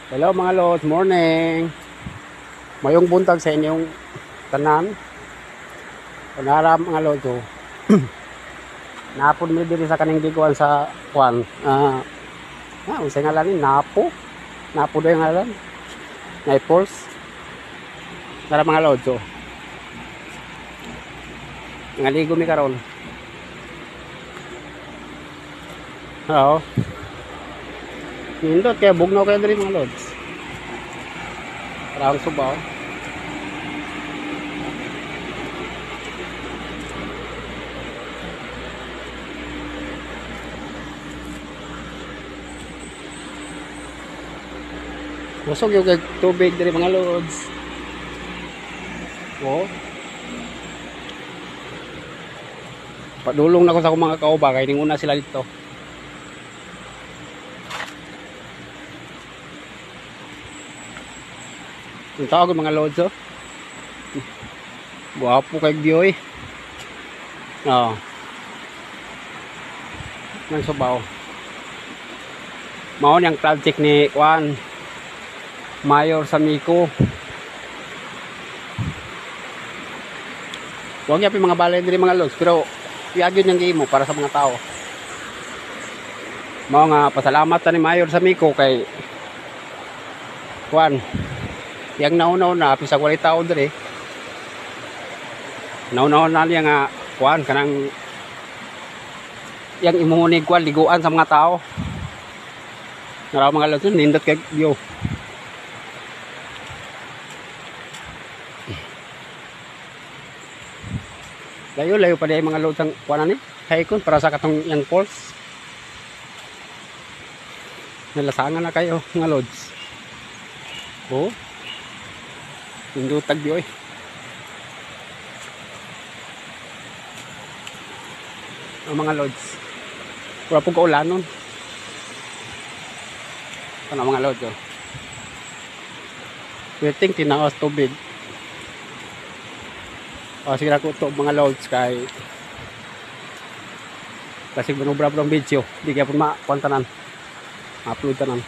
Hello mga lods, morning. Mayong buntag sa inyong tanan. Panara mga lods. Oh. Napod mi diri sa kaning biguan sa kwan. Unsay ngalan ni Napo. Napo do yung ngalan. Naples. Tara mga lods. Oh. Ngaligo mi karon. Oo. Nindot kaya bugnaw kayo diri mga lods. Parang subaw. Busog yung tubig diri mga lods. Oh. Padulong na ko sa akong mga kauba kay ninguna sila dito. Yung tawag mga lods, oh. Buwapo kay view eh. Oo. Nang subaw. Mao niyang project ni Juan Mayor Samico. Huwag niya mga balay diri mga lods, pero iyagyon niyang gimo para sa mga tao. Mao nga pasalamat ta ni Mayor Samico kay Juan. Yang naunaw na apis sa walay tao diri. Naunaw na niya nga Juan kanang yang imuhunig Juan liguan sa mga tao. Naraw mga lods, nindot kay view. Layo-layo pa di mga lods ang kuanan ni. Haykon para sa katong yang falls. Nalasangan na kayo mga lods. Oh. Indutag di oy. Ang mga lods. Wala pong kaulanon. Ano mga lods oh. Waiting tinaos tubig. O sige na ko ito mga loads kay kasi manubra-brang video. Hindi kaya po ma-upload tanan.